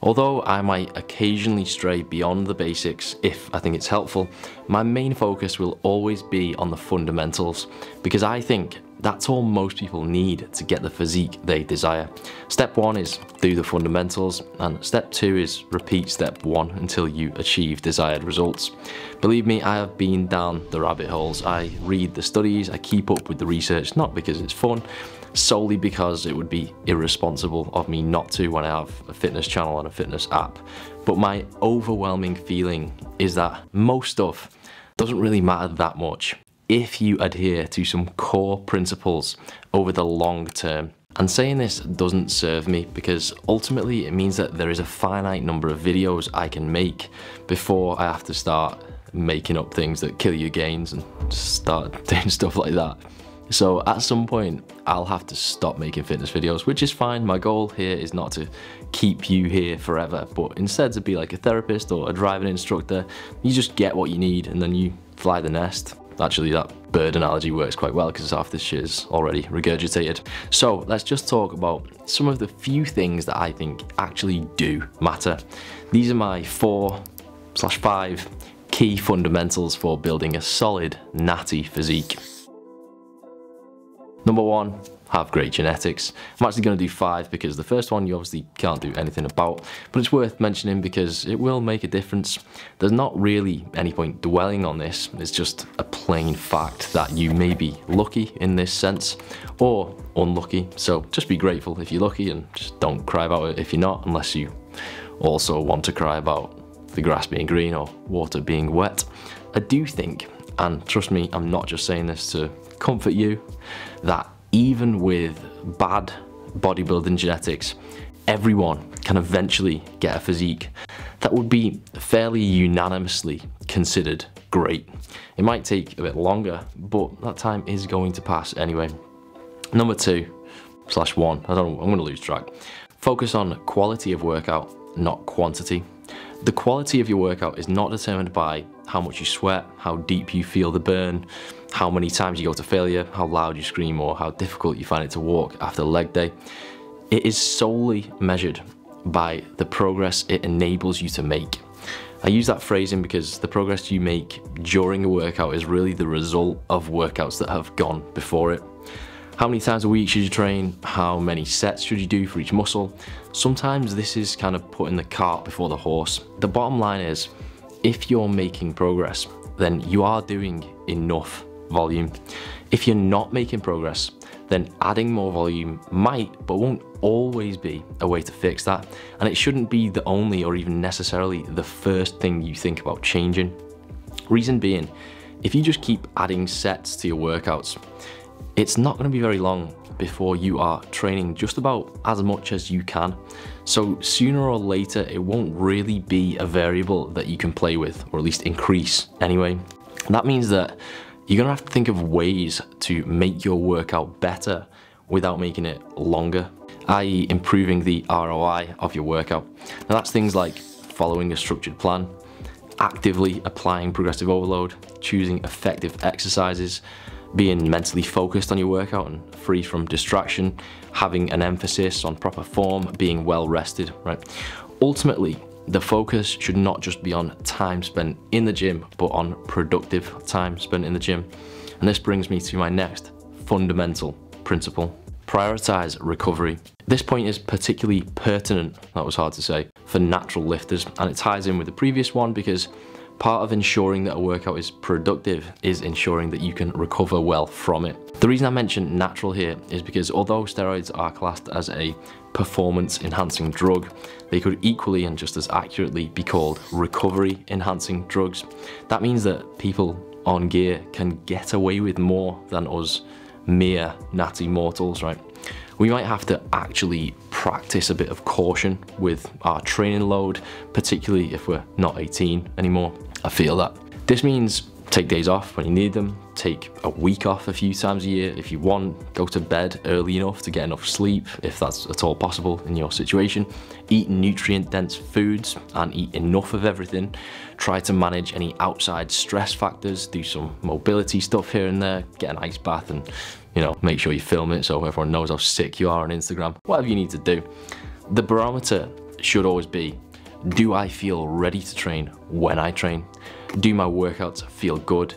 Although I might occasionally stray beyond the basics if I think it's helpful, my main focus will always be on the fundamentals, because I think that's all most people need to get the physique they desire. Step 1 is do the fundamentals, and step 2 is repeat step 1 until you achieve desired results. Believe me, I have been down the rabbit holes. I read the studies, I keep up with the research, not because it's fun, solely because it would be irresponsible of me not to when I have a fitness channel and a fitness app. But my overwhelming feeling is that most stuff doesn't really matter that much if you adhere to some core principles over the long term. And saying this doesn't serve me, because ultimately it means that there is a finite number of videos I can make before I have to start making up things that kill your gains and start doing stuff like that. So at some point, I'll have to stop making fitness videos, which is fine. My goal here is not to keep you here forever, but instead to be like a therapist or a driving instructor. You just get what you need and then you fly the nest. Actually, that bird analogy works quite well because half this shit is already regurgitated. So let's just talk about some of the few things that I think actually do matter. These are my 4/5 key fundamentals for building a solid, natty physique. Number 1, have great genetics. I'm actually going to do 5 because the first one you obviously can't do anything about, but it's worth mentioning because it will make a difference. There's not really any point dwelling on this, it's just a plain fact that you may be lucky in this sense or unlucky, so just be grateful if you're lucky and just don't cry about it if you're not, unless you also want to cry about the grass being green or water being wet. I do think, and trust me, I'm not just saying this to comfort you, that even with bad bodybuilding genetics, everyone can eventually get a physique that would be fairly unanimously considered great. It might take a bit longer, but that time is going to pass anyway. Number 2/1, I'm gonna lose track. Focus on quality of workout, not quantity. The quality of your workout is not determined by how much you sweat, how deep you feel the burn, how many times you go to failure, how loud you scream, or how difficult you find it to walk after leg day. It is solely measured by the progress it enables you to make. I use that phrasing because the progress you make during a workout is really the result of workouts that have gone before it. How many times a week should you train? How many sets should you do for each muscle? Sometimes this is kind of putting the cart before the horse. The bottom line is, if you're making progress, then you are doing enough volume. If you're not making progress, then adding more volume might, but won't always be a way to fix that. And it shouldn't be the only or even necessarily the first thing you think about changing. Reason being, if you just keep adding sets to your workouts, it's not going to be very long before you are training just about as much as you can. So sooner or later, it won't really be a variable that you can play with, or at least increase anyway. And that means that you're gonna have to think of ways to make your workout better without making it longer, i.e. improving the ROI of your workout. Now that's things like following a structured plan, actively applying progressive overload, choosing effective exercises, being mentally focused on your workout and free from distraction, having an emphasis on proper form, being well rested, right? Ultimately, the focus should not just be on time spent in the gym, but on productive time spent in the gym. And this brings me to my next fundamental principle. Prioritize recovery. This point is particularly pertinent, that was hard to say, for natural lifters, and it ties in with the previous one because part of ensuring that a workout is productive is ensuring that you can recover well from it. The reason I mention natural here is because although steroids are classed as a performance enhancing drug, they could equally and just as accurately be called recovery enhancing drugs. That means that people on gear can get away with more than us mere natty mortals, right? We might have to actually practice a bit of caution with our training load, particularly if we're not 18 anymore. I feel that. This means take days off when you need them, take a week off a few times a year if you want, go to bed early enough to get enough sleep if that's at all possible in your situation, eat nutrient-dense foods and eat enough of everything, try to manage any outside stress factors, do some mobility stuff here and there, get an ice bath and, you know, make sure you film it so everyone knows how sick you are on Instagram, whatever you need to do. The barometer should always be, do I feel ready to train when I train? Do my workouts feel good?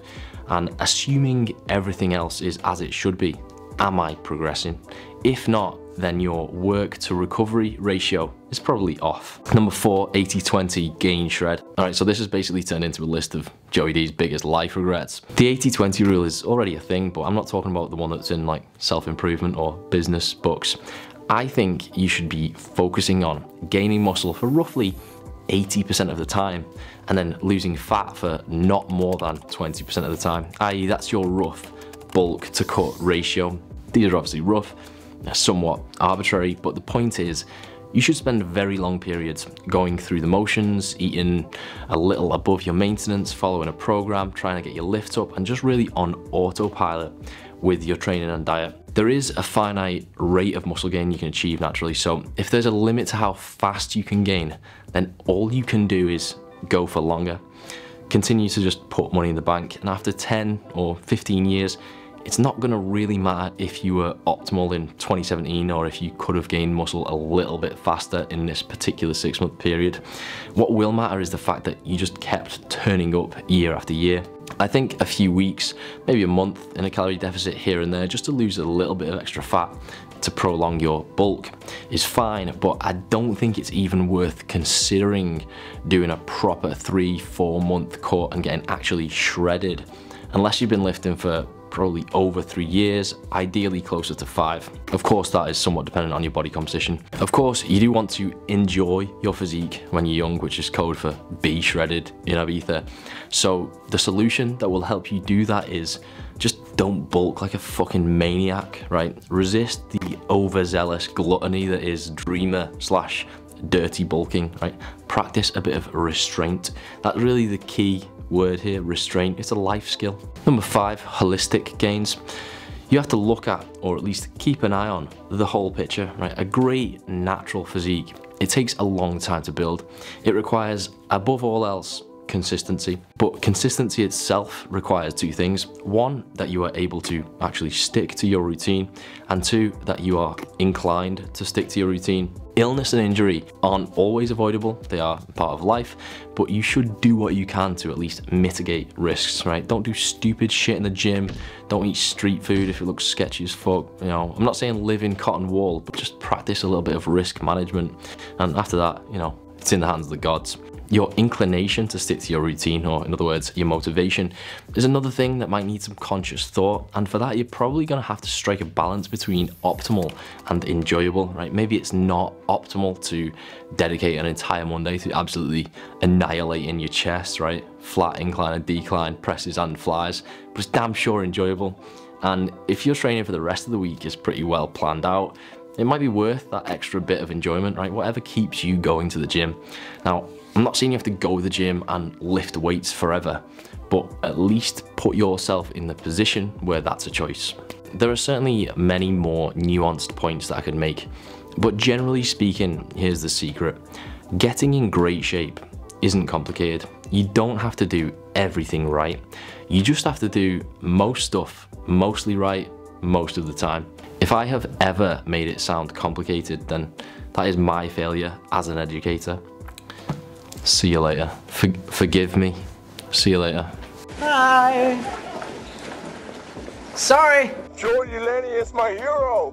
And assuming everything else is as it should be, am I progressing? If not, then your work to recovery ratio is probably off. Number 4, 80-20 gain shred. All right, so this has basically turned into a list of Joey D's biggest life regrets. The 80-20 rule is already a thing, but I'm not talking about the one that's in like self-improvement or business books. I think you should be focusing on gaining muscle for roughly 80% of the time, and then losing fat for not more than 20% of the time, i.e. that's your rough bulk to cut ratio. These are obviously rough, somewhat arbitrary, but the point is you should spend very long periods going through the motions, eating a little above your maintenance, following a program, trying to get your lift up, and just really on autopilot with your training and diet. There is a finite rate of muscle gain you can achieve naturally, so if there's a limit to how fast you can gain, then all you can do is go for longer. Continue to just put money in the bank, and after 10 or 15 years, it's not gonna really matter if you were optimal in 2017 or if you could have gained muscle a little bit faster in this particular 6-month period. What will matter is the fact that you just kept turning up year after year. I think a few weeks, maybe a month in a calorie deficit here and there just to lose a little bit of extra fat to prolong your bulk is fine, but I don't think it's even worth considering doing a proper 3-4 month cut and getting actually shredded unless you've been lifting for probably over 3 years, ideally closer to 5. Of course, that is somewhat dependent on your body composition. Of course, you do want to enjoy your physique when you're young, which is code for be shredded in Ibiza. So the solution that will help you do that is just don't bulk like a fucking maniac, right? Resist the overzealous gluttony that is dreamer / dirty bulking, right? Practice a bit of restraint. That's really the key word here, restraint. It's a life skill. Number 5, holistic gains. You have to look at, or at least keep an eye on, the whole picture, right? A great natural physique, it takes a long time to build. It requires, above all else, consistency. But consistency itself requires 2 things. 1, that you are able to actually stick to your routine, and 2, that you are inclined to stick to your routine. Illness and injury aren't always avoidable, they are part of life, but you should do what you can to at least mitigate risks, right? Don't do stupid shit in the gym, don't eat street food if it looks sketchy as fuck, you know. I'm not saying live in cotton wool, but just practice a little bit of risk management, and after that, you know, it's in the hands of the gods. Your inclination to stick to your routine, or in other words, your motivation, is another thing that might need some conscious thought, and for that you're probably going to have to strike a balance between optimal and enjoyable, right? Maybe it's not optimal to dedicate an entire Monday to absolutely annihilating your chest, right? Flat incline and decline, presses and flies, but it's damn sure enjoyable. And if your training for the rest of the week is pretty well planned out, it might be worth that extra bit of enjoyment, right? Whatever keeps you going to the gym. Now, I'm not saying you have to go to the gym and lift weights forever, but at least put yourself in the position where that's a choice. There are certainly many more nuanced points that I could make, but generally speaking, here's the secret. Getting in great shape isn't complicated. You don't have to do everything right. You just have to do most stuff mostly right most of the time. If I have ever made it sound complicated, then that is my failure as an educator. See you later. Forgive me. See you later. Hi. Sorry. Joey Lenny is my hero.